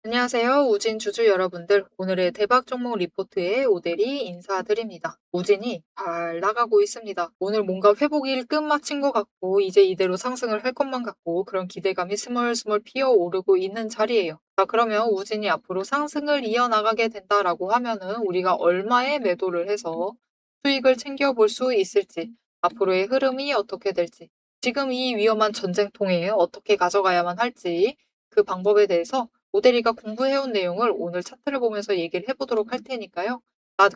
안녕하세요. 우진 주주 여러분들. 오늘의 대박 종목 리포트에 오대리 인사드립니다. 우진이 잘 나가고 있습니다. 오늘 뭔가 회복이 끝마친 것 같고 이제 이대로 상승을 할 것만 같고 그런 기대감이 스멀스멀 피어오르고 있는 자리예요. 자, 그러면 우진이 앞으로 상승을 이어나가게 된다라고 하면은 우리가 얼마에 매도를 해서 수익을 챙겨볼 수 있을지, 앞으로의 흐름이 어떻게 될지, 지금 이 위험한 전쟁통에 어떻게 가져가야만 할지 그 방법에 대해서 모델이가 공부해온 내용을 오늘 차트를 보면서 얘기를 해보도록 할 테니까요.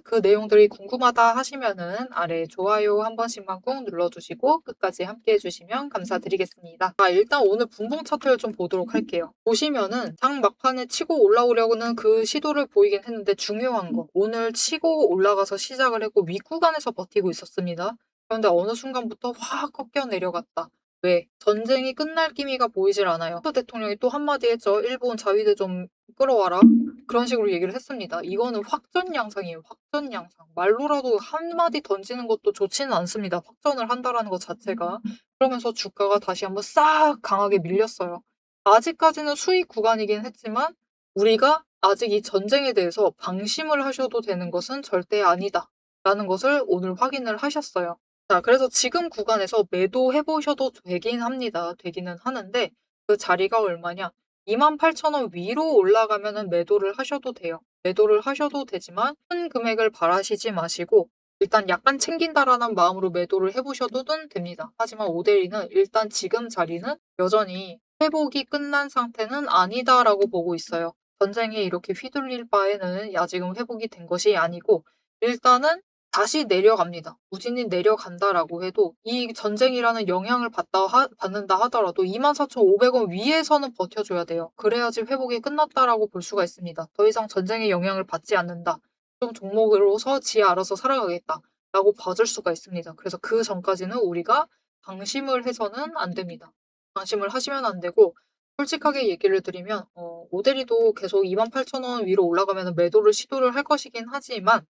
그 내용들이 궁금하다 하시면은 아래 좋아요 한 번씩만 꾹 눌러주시고 끝까지 함께 해주시면 감사드리겠습니다. 일단 오늘 분봉 차트를 좀 보도록 할게요. 보시면은 장 막판에 치고 올라오려고는 그 시도를 보이긴 했는데 중요한 거 오늘 치고 올라가서 시작을 했고 윗구간에서 버티고 있었습니다. 그런데 어느 순간부터 확 꺾여 내려갔다. 왜? 전쟁이 끝날 기미가 보이질 않아요. 트럼프 대통령이 또 한마디 했죠. 일본 자위대 좀 끌어와라. 그런 식으로 얘기를 했습니다. 이거는 확전 양상이에요. 확전 양상. 말로라도 한마디 던지는 것도 좋지는 않습니다. 확전을 한다라는 것 자체가. 그러면서 주가가 다시 한번 싹 강하게 밀렸어요. 아직까지는 수익 구간이긴 했지만 우리가 아직 이 전쟁에 대해서 방심을 하셔도 되는 것은 절대 아니다. 라는 것을 오늘 확인을 하셨어요. 자, 그래서 지금 구간에서 매도해 보셔도 되긴 합니다. 되기는 하는데 그 자리가 얼마냐? 28,000원 위로 올라가면은 매도를 하셔도 돼요. 매도를 하셔도 되지만 큰 금액을 바라시지 마시고 일단 약간 챙긴다라는 마음으로 매도를 해보셔도는 됩니다. 하지만 오데이는 일단 지금 자리는 여전히 회복이 끝난 상태는 아니다라고 보고 있어요. 전쟁에 이렇게 휘둘릴 바에는 아직은 회복이 된 것이 아니고 일단은 다시 내려갑니다. 우진이 내려간다라고 해도 이 전쟁이라는 영향을 받는다 하더라도 24,500원 위에서는 버텨줘야 돼요. 그래야지 회복이 끝났다라고 볼 수가 있습니다. 더 이상 전쟁의 영향을 받지 않는다. 좀 종목으로서 지 알아서 살아가겠다라고 봐줄 수가 있습니다. 그래서 그 전까지는 우리가 방심을 해서는 안 됩니다. 방심을 하시면 안 되고 솔직하게 얘기를 드리면 오데리도 계속 28,000원 위로 올라가면 매도를 시도를 할 것이긴 하지만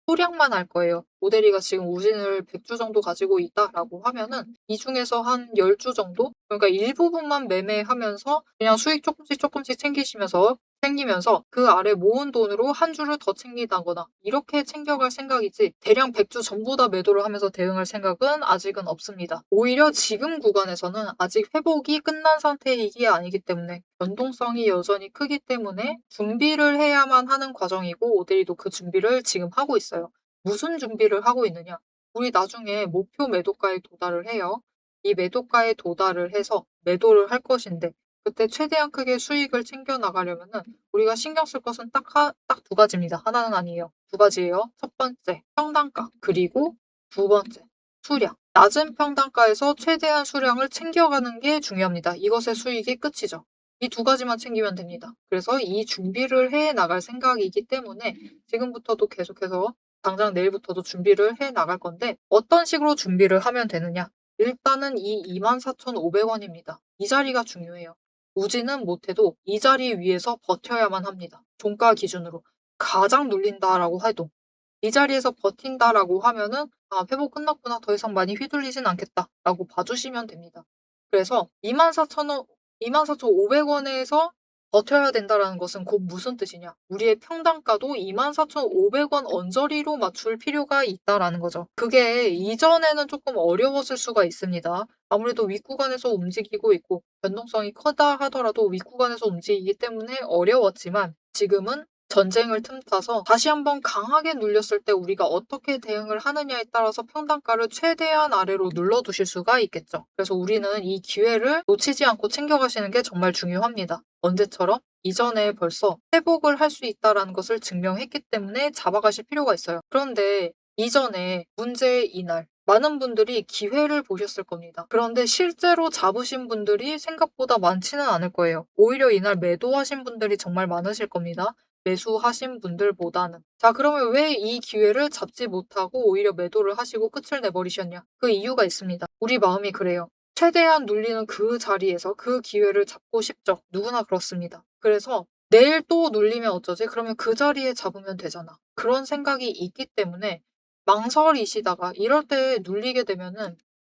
소량만 할 거예요. 모델이가 지금 우진을 100주 정도 가지고 있다라고 하면은 이 중에서 한 10주 정도? 그러니까 일부분만 매매하면서 그냥 수익 조금씩 챙기면서 그 아래 모은 돈으로 한 주를 더 챙긴다거나 이렇게 챙겨갈 생각이지 대량 100주 전부 다 매도를 하면서 대응할 생각은 아직은 없습니다. 오히려 지금 구간에서는 아직 회복이 끝난 상태이기 아니기 때문에 변동성이 여전히 크기 때문에 준비를 해야만 하는 과정이고 오데이도 그 준비를 지금 하고 있어요. 무슨 준비를 하고 있느냐? 우리 나중에 목표 매도가에 도달을 해요. 이 매도가에 도달을 해서 매도를 할 것인데 그때 최대한 크게 수익을 챙겨 나가려면은 우리가 신경 쓸 것은 딱 두 가지입니다. 하나는 아니에요. 두 가지예요. 첫 번째, 평단가. 그리고 두 번째, 수량. 낮은 평단가에서 최대한 수량을 챙겨가는 게 중요합니다. 이것의 수익이 끝이죠. 이 두 가지만 챙기면 됩니다. 그래서 이 준비를 해 나갈 생각이기 때문에 지금부터도 계속해서 당장 내일부터도 준비를 해 나갈 건데 어떤 식으로 준비를 하면 되느냐? 일단은 이 24,500원입니다. 이 자리가 중요해요. 우지는 못해도 이 자리 위에서 버텨야만 합니다. 종가 기준으로. 가장 눌린다라고 해도 이 자리에서 버틴다라고 하면은 회복 끝났구나. 더 이상 많이 휘둘리진 않겠다라고 봐주시면 됩니다. 그래서 24,000원, 24,500원에서 버텨야 된다라는 것은 곧 무슨 뜻이냐? 우리의 평단가도 24,500원 언저리로 맞출 필요가 있다라는 거죠. 그게 이전에는 조금 어려웠을 수가 있습니다. 아무래도 윗구간에서 움직이고 있고 변동성이 크다 하더라도 윗구간에서 움직이기 때문에 어려웠지만 지금은 전쟁을 틈타서 다시 한번 강하게 눌렸을 때 우리가 어떻게 대응을 하느냐에 따라서 평단가를 최대한 아래로 눌러두실 수가 있겠죠. 그래서 우리는 이 기회를 놓치지 않고 챙겨가시는 게 정말 중요합니다. 언제처럼? 이전에 벌써 회복을 할 수 있다는 것을 증명했기 때문에 잡아가실 필요가 있어요. 그런데 이전에 문제의 이날 많은 분들이 기회를 보셨을 겁니다. 그런데 실제로 잡으신 분들이 생각보다 많지는 않을 거예요. 오히려 이날 매도하신 분들이 정말 많으실 겁니다. 매수하신 분들보다는. 자, 그러면 왜 이 기회를 잡지 못하고 오히려 매도를 하시고 끝을 내버리셨냐? 그 이유가 있습니다. 우리 마음이 그래요. 최대한 눌리는 그 자리에서 그 기회를 잡고 싶죠. 누구나 그렇습니다. 그래서 내일 또 눌리면 어쩌지? 그러면 그 자리에 잡으면 되잖아. 그런 생각이 있기 때문에 망설이시다가 이럴 때 눌리게 되면은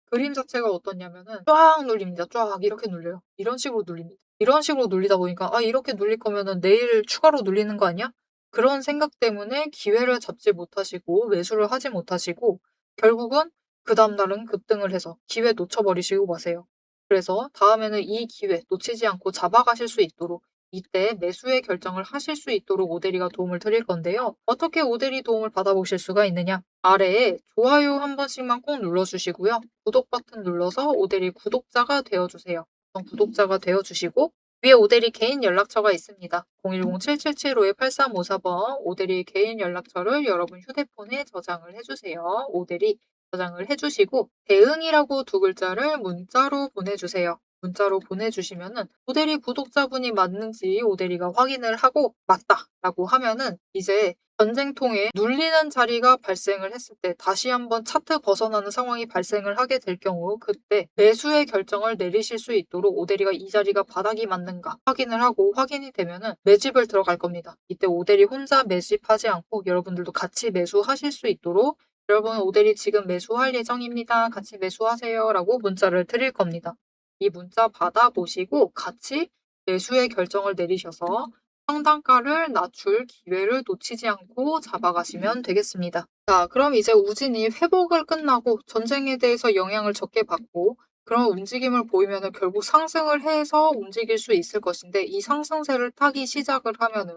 그림 자체가 어떠냐면은 쫙 눌립니다. 쫙 이렇게 눌려요. 이런 식으로 눌립니다. 이런 식으로 눌리다 보니까 '아 이렇게 눌릴 거면은 내일 추가로 눌리는 거 아니야?' 그런 생각 때문에 기회를 잡지 못하시고 매수를 하지 못하시고 결국은 그다음 날은 급등을 해서 기회 놓쳐 버리시고 마세요. 그래서 다음에는 이 기회 놓치지 않고 잡아가실 수 있도록 이때 매수의 결정을 하실 수 있도록 오대리가 도움을 드릴 건데요. 어떻게 오대리 도움을 받아보실 수가 있느냐? 아래에 좋아요 한 번씩만 꼭 눌러주시고요. 구독 버튼 눌러서 오대리 구독자가 되어주세요. 구독자가 되어주시고 위에 오대리 개인 연락처가 있습니다. 010-7775-8354번 오대리 개인 연락처를 여러분 휴대폰에 저장을 해주세요. 오대리 저장을 해주시고 대응이라고 두 글자를 문자로 보내주세요. 문자로 보내주시면은 오대리 구독자분이 맞는지 오대리가 확인을 하고 맞다라고 하면은 이제 전쟁통에 눌리는 자리가 발생을 했을 때 다시 한번 차트 벗어나는 상황이 발생을 하게 될 경우 그때 매수의 결정을 내리실 수 있도록 오대리가 이 자리가 바닥이 맞는가 확인을 하고 확인이 되면은 매집을 들어갈 겁니다. 이때 오대리 혼자 매집하지 않고 여러분들도 같이 매수하실 수 있도록 여러분 오대리 지금 매수할 예정입니다. 같이 매수하세요 라고 문자를 드릴 겁니다. 이 문자 받아보시고 같이 매수의 결정을 내리셔서 상단가를 낮출 기회를 놓치지 않고 잡아가시면 되겠습니다. 자, 그럼 이제 우진이 회복을 끝나고 전쟁에 대해서 영향을 적게 받고 그런 움직임을 보이면 결국 상승을 해서 움직일 수 있을 것인데 이 상승세를 타기 시작을 하면은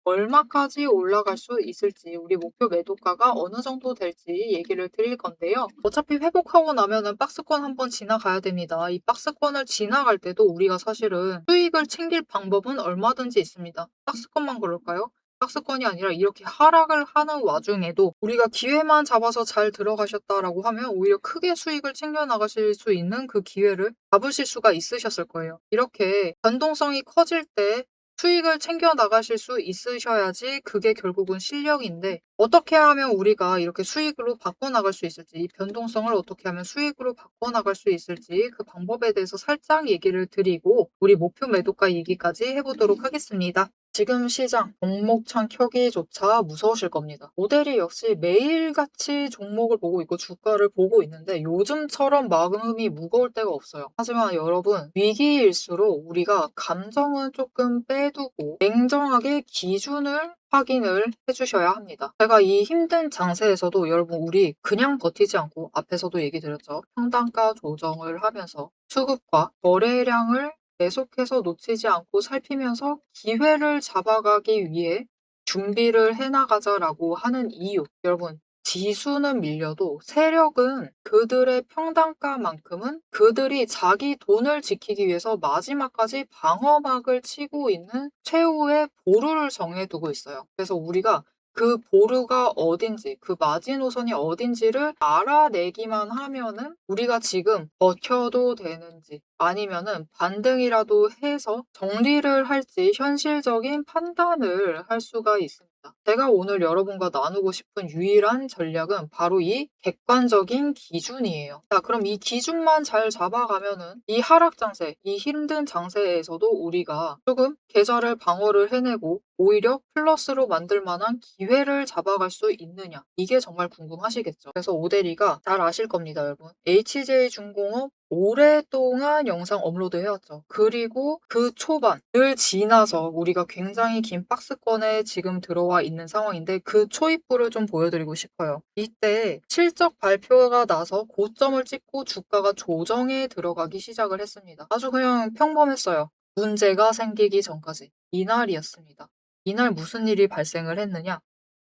얼마까지 올라갈 수 있을지 우리 목표 매도가가 어느 정도 될지 얘기를 드릴 건데요. 어차피 회복하고 나면은 박스권 한번 지나가야 됩니다. 이 박스권을 지나갈 때도 우리가 사실은 수익을 챙길 방법은 얼마든지 있습니다. 박스권만 그럴까요? 박스권이 아니라 이렇게 하락을 하는 와중에도 우리가 기회만 잡아서 잘 들어가셨다라고 하면 오히려 크게 수익을 챙겨 나가실 수 있는 그 기회를 잡으실 수가 있으셨을 거예요. 이렇게 변동성이 커질 때 수익을 챙겨 나가실 수 있으셔야지 그게 결국은 실력인데 어떻게 하면 우리가 이렇게 수익으로 바꿔나갈 수 있을지 이 변동성을 어떻게 하면 수익으로 바꿔나갈 수 있을지 그 방법에 대해서 살짝 얘기를 드리고 우리 목표 매도가 얘기까지 해보도록 하겠습니다. 지금 시장 종목창 켜기조차 무서우실 겁니다. 모델이 역시 매일같이 종목을 보고 있고 주가를 보고 있는데 요즘처럼 마음이 무거울 때가 없어요. 하지만 여러분 위기일수록 우리가 감정은 조금 빼두고 냉정하게 기준을 확인을 해주셔야 합니다. 제가 이 힘든 장세에서도 여러분 우리 그냥 버티지 않고 앞에서도 얘기 드렸죠. 평단가 조정을 하면서 수급과 거래량을 계속해서 놓치지 않고 살피면서 기회를 잡아가기 위해 준비를 해나가자라고 하는 이유. 여러분, 지수는 밀려도 세력은 그들의 평단가만큼은 그들이 자기 돈을 지키기 위해서 마지막까지 방어막을 치고 있는 최후의 보루를 정해두고 있어요. 그래서 우리가 그 보루가 어딘지, 그 마지노선이 어딘지를 알아내기만 하면은 우리가 지금 버텨도 되는지 아니면은 반등이라도 해서 정리를 할지 현실적인 판단을 할 수가 있습니다. 제가 오늘 여러분과 나누고 싶은 유일한 전략은 바로 이 객관적인 기준이에요. 자, 그럼 이 기준만 잘 잡아가면은 이 하락 장세, 이 힘든 장세에서도 우리가 조금 계좌를 방어를 해내고 오히려 플러스로 만들 만한 기회를 잡아갈 수 있느냐. 이게 정말 궁금하시겠죠. 그래서 오대리가 잘 아실 겁니다, 여러분. HJ중공업 오랫동안 영상 업로드 해왔죠. 그리고 그 초반을 지나서 우리가 굉장히 긴 박스권에 지금 들어와 있는 상황인데 그 초입부를 좀 보여드리고 싶어요. 이때 실적 발표가 나서 고점을 찍고 주가가 조정에 들어가기 시작을 했습니다. 아주 그냥 평범했어요. 문제가 생기기 전까지. 이날이었습니다. 이날 무슨 일이 발생을 했느냐?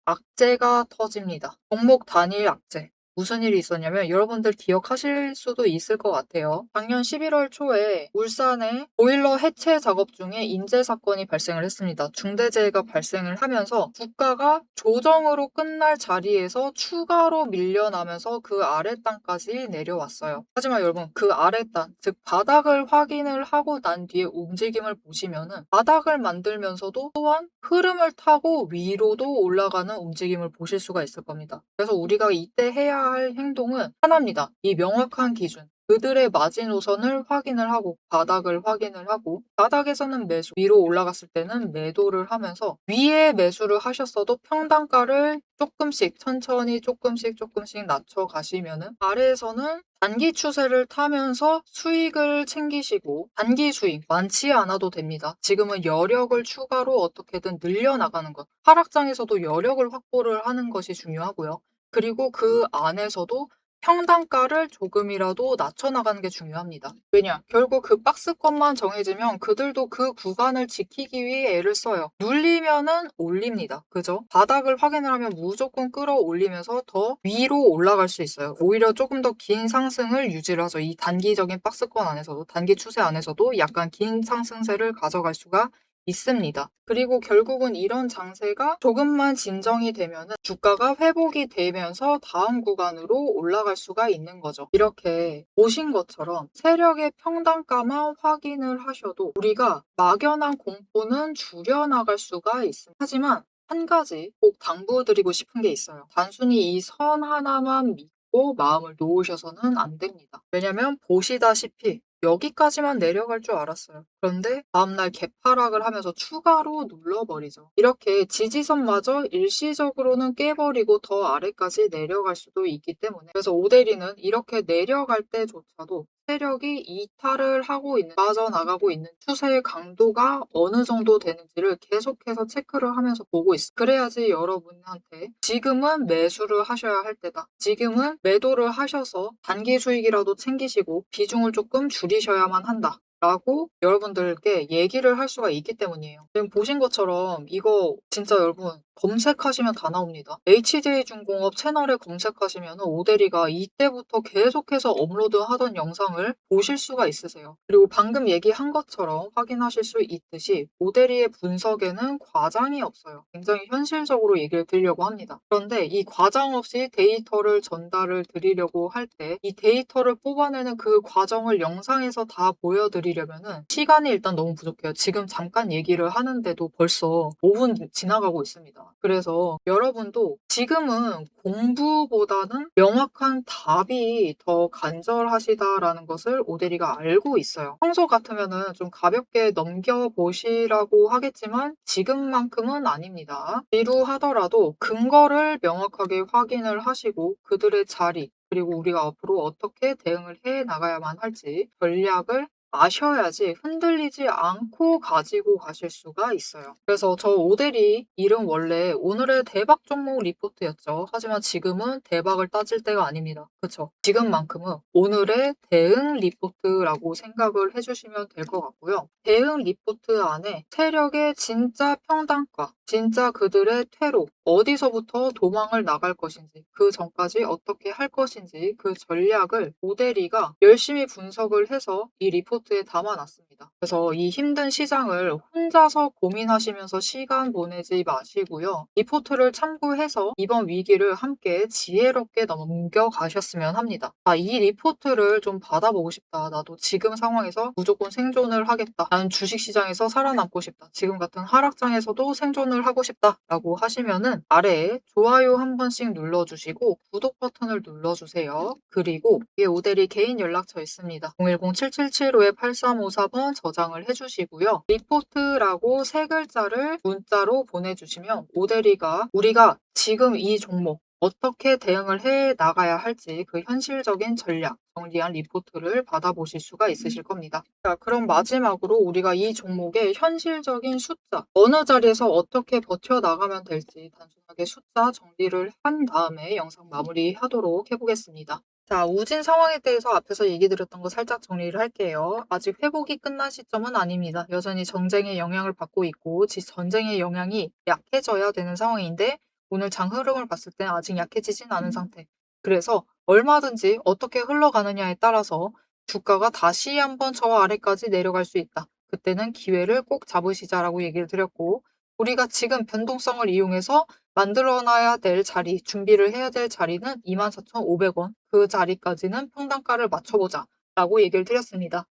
악재가 터집니다. 종목 단일 악재. 무슨 일이 있었냐면 여러분들 기억하실 수도 있을 것 같아요. 작년 11월 초에 울산에 보일러 해체 작업 중에 인재 사건이 발생을 했습니다. 중대재해가 발생을 하면서 주가가 조정으로 끝날 자리에서 추가로 밀려나면서 그 아랫단까지 내려왔어요. 하지만 여러분 그 아랫단, 즉 바닥을 확인을 하고 난 뒤에 움직임을 보시면은 바닥을 만들면서도 또한 흐름을 타고 위로도 올라가는 움직임을 보실 수가 있을 겁니다. 그래서 우리가 이때 해야 할 행동은 하나입니다. 이 명확한 기준. 그들의 마지노선을 확인을 하고 바닥을 확인을 하고 바닥에서는 매수, 위로 올라갔을 때는 매도를 하면서 위에 매수를 하셨어도 평단가를 조금씩 천천히 조금씩 낮춰 가시면은 아래에서는 단기 추세를 타면서 수익을 챙기시고 단기 수익 많지 않아도 됩니다. 지금은 여력을 추가로 어떻게든 늘려나가는 것. 하락장에서도 여력을 확보를 하는 것이 중요하고요. 그리고 그 안에서도 평단가를 조금이라도 낮춰나가는 게 중요합니다. 왜냐? 결국 그 박스권만 정해지면 그들도 그 구간을 지키기 위해 애를 써요. 눌리면은 올립니다. 그죠? 바닥을 확인을 하면 무조건 끌어올리면서 더 위로 올라갈 수 있어요. 오히려 조금 더 긴 상승을 유지를 하죠. 이 단기적인 박스권 안에서도, 단기 추세 안에서도 약간 긴 상승세를 가져갈 수가 있습니다. 그리고 결국은 이런 장세가 조금만 진정이 되면은 주가가 회복이 되면서 다음 구간으로 올라갈 수가 있는 거죠. 이렇게 보신 것처럼 세력의 평단가만 확인을 하셔도 우리가 막연한 공포는 줄여나갈 수가 있습니다. 하지만 한 가지 꼭 당부드리고 싶은 게 있어요. 단순히 이 선 하나만 믿고 마음을 놓으셔서는 안 됩니다. 왜냐면 보시다시피 여기까지만 내려갈 줄 알았어요. 그런데 다음날 개파락을 하면서 추가로 눌러버리죠. 이렇게 지지선마저 일시적으로는 깨버리고 더 아래까지 내려갈 수도 있기 때문에 그래서 오데리는 이렇게 내려갈 때조차도 세력이 이탈을 하고 있는, 빠져나가고 있는 추세의 강도가 어느 정도 되는지를 계속해서 체크를 하면서 보고 있어요. 그래야지 여러분한테 지금은 매수를 하셔야 할 때다. 지금은 매도를 하셔서 단기 수익이라도 챙기시고 비중을 조금 줄이셔야만 한다. 라고 여러분들께 얘기를 할 수가 있기 때문이에요. 지금 보신 것처럼 이거 진짜 여러분 검색하시면 다 나옵니다. HJ중공업 채널에 검색하시면 오대리가 이때부터 계속해서 업로드하던 영상을 보실 수가 있으세요. 그리고 방금 얘기한 것처럼 확인하실 수 있듯이 오대리의 분석에는 과장이 없어요. 굉장히 현실적으로 얘기를 드리려고 합니다. 그런데 이 과장 없이 데이터를 전달을 드리려고 할 때 이 데이터를 뽑아내는 그 과정을 영상에서 다 보여드리려면은 시간이 일단 너무 부족해요. 지금 잠깐 얘기를 하는데도 벌써 5분 지나가고 있습니다. 그래서 여러분도 지금은 공부보다는 명확한 답이 더 간절하시다라는 것을 오대리가 알고 있어요. 평소 같으면은 좀 가볍게 넘겨보시라고 하겠지만 지금만큼은 아닙니다. 지루하더라도 근거를 명확하게 확인을 하시고 그들의 자리, 그리고 우리가 앞으로 어떻게 대응을 해 나가야만 할지 전략을 아셔야지 흔들리지 않고 가지고 가실 수가 있어요. 그래서 저 오대리 이름 원래 오늘의 대박 종목 리포트였죠. 하지만 지금은 대박을 따질 때가 아닙니다. 그쵸? 지금만큼은 오늘의 대응 리포트라고 생각을 해주시면 될 것 같고요. 대응 리포트 안에 세력의 진짜 평단가, 진짜 그들의 퇴로, 어디서부터 도망을 나갈 것인지, 그 전까지 어떻게 할 것인지 그 전략을 오대리가 열심히 분석을 해서 이 리포트에 담아놨습니다. 그래서 이 힘든 시장을 혼자서 고민하시면서 시간 보내지 마시고요. 리포트를 참고해서 이번 위기를 함께 지혜롭게 넘겨가셨으면 합니다. 이 리포트를 좀 받아보고 싶다. 나도 지금 상황에서 무조건 생존을 하겠다. 나는 주식시장에서 살아남고 싶다. 지금 같은 하락장에서도 생존을 하고 싶다. 라고 하시면은 아래에 좋아요 한 번씩 눌러주시고 구독 버튼을 눌러주세요. 그리고 위에 오대리 개인 연락처 있습니다. 010-777-8354번 저장을 해주시고요. 리포트라고 세 글자를 문자로 보내주시면 오대리가 우리가 지금 이 종목 어떻게 대응을 해 나가야 할지 그 현실적인 전략, 정리한 리포트를 받아보실 수가 있으실 겁니다. 자, 그럼 마지막으로 우리가 이 종목의 현실적인 숫자, 어느 자리에서 어떻게 버텨나가면 될지 단순하게 숫자 정리를 한 다음에 영상 마무리하도록 해보겠습니다. 자, 우진 상황에 대해서 앞에서 얘기 드렸던 거 살짝 정리를 할게요. 아직 회복이 끝난 시점은 아닙니다. 여전히 전쟁의 영향을 받고 있고 전쟁의 영향이 약해져야 되는 상황인데 오늘 장 흐름을 봤을 때 아직 약해지진 않은 상태. 그래서 얼마든지 어떻게 흘러가느냐에 따라서 주가가 다시 한번 저 아래까지 내려갈 수 있다. 그때는 기회를 꼭 잡으시자라고 얘기를 드렸고 우리가 지금 변동성을 이용해서 만들어놔야 될 자리, 준비를 해야 될 자리는 24,500원. 그 자리까지는 평단가를 맞춰보자 라고 얘기를 드렸습니다.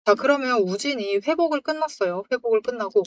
자, 그러면 우진이 회복을 끝났어요. 회복을 끝나고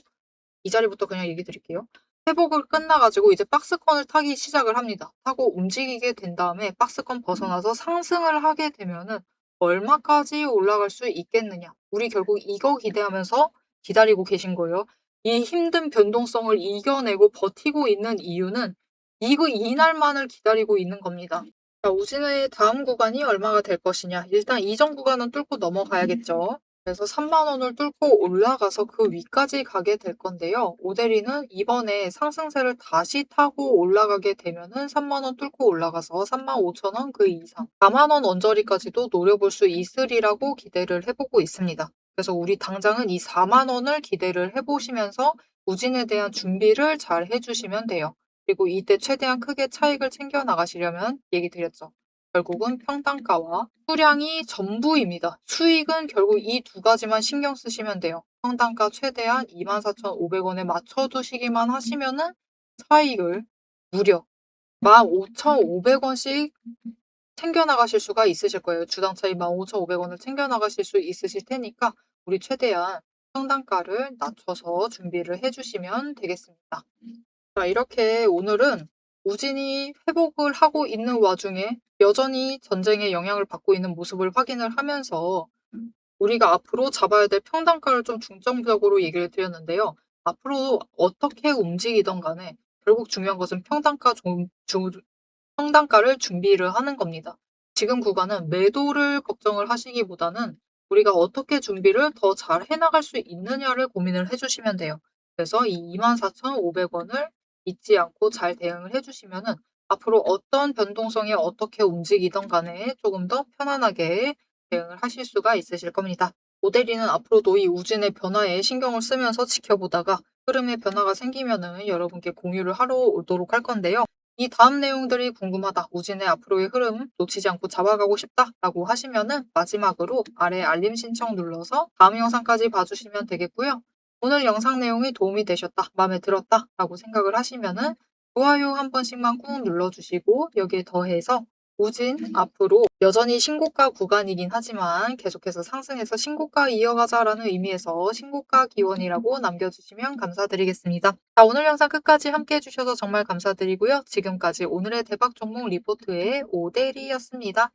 이 자리부터 그냥 얘기 드릴게요. 회복을 끝나가지고 이제 박스권을 타기 시작을 합니다. 타고 움직이게 된 다음에 박스권 벗어나서 상승을 하게 되면은 얼마까지 올라갈 수 있겠느냐. 우리 결국 이거 기대하면서 기다리고 계신 거예요. 이 힘든 변동성을 이겨내고 버티고 있는 이유는 이날만을 기다리고 있는 겁니다. 자, 우진의 다음 구간이 얼마가 될 것이냐. 일단 이전 구간은 뚫고 넘어가야겠죠. 그래서 3만 원을 뚫고 올라가서 그 위까지 가게 될 건데요. 오대리는 이번에 상승세를 다시 타고 올라가게 되면은 3만 원 뚫고 올라가서 3만 5천 원 그 이상 4만 원 언저리까지도 노려볼 수 있으리라고 기대를 해보고 있습니다. 그래서 우리 당장은 이 4만 원을 기대를 해보시면서 우진에 대한 준비를 잘 해주시면 돼요. 그리고 이때 최대한 크게 차익을 챙겨 나가시려면 얘기 드렸죠. 결국은 평단가와 수량이 전부입니다. 수익은 결국 이 두 가지만 신경 쓰시면 돼요. 평단가 최대한 24,500원에 맞춰두시기만 하시면은 차익을 무려 15,500원씩 챙겨나가실 수가 있으실 거예요. 주당 차익 15,500원을 챙겨나가실 수 있으실 테니까 우리 최대한 평단가를 낮춰서 준비를 해주시면 되겠습니다. 자, 이렇게 오늘은 우진이 회복을 하고 있는 와중에 여전히 전쟁의 영향을 받고 있는 모습을 확인을 하면서 우리가 앞으로 잡아야 될 평단가를 좀 중점적으로 얘기를 드렸는데요. 앞으로 어떻게 움직이든 간에 결국 중요한 것은 평단가를 준비를 하는 겁니다. 지금 구간은 매도를 걱정을 하시기보다는 우리가 어떻게 준비를 더 잘 해나갈 수 있느냐를 고민을 해주시면 돼요. 그래서 이 24,500원을 잊지 않고 잘 대응을 해주시면은 앞으로 어떤 변동성이 어떻게 움직이든 간에 조금 더 편안하게 대응을 하실 수가 있으실 겁니다. 모델이는 앞으로도 이 우진의 변화에 신경을 쓰면서 지켜보다가 흐름의 변화가 생기면은 여러분께 공유를 하러 오도록 할 건데요. 이 다음 내용들이 궁금하다. 우진의 앞으로의 흐름 놓치지 않고 잡아가고 싶다라고 하시면은 마지막으로 아래 알림 신청 눌러서 다음 영상까지 봐주시면 되겠고요. 오늘 영상 내용이 도움이 되셨다, 마음에 들었다 라고 생각을 하시면은 좋아요 한 번씩만 꾹 눌러주시고 여기에 더해서 우진 앞으로 여전히 신고가 구간이긴 하지만 계속해서 상승해서 신고가 이어가자라는 의미에서 신고가 기원이라고 남겨주시면 감사드리겠습니다. 자, 오늘 영상 끝까지 함께 해주셔서 정말 감사드리고요. 지금까지 오늘의 대박 종목 리포트의 오대리였습니다.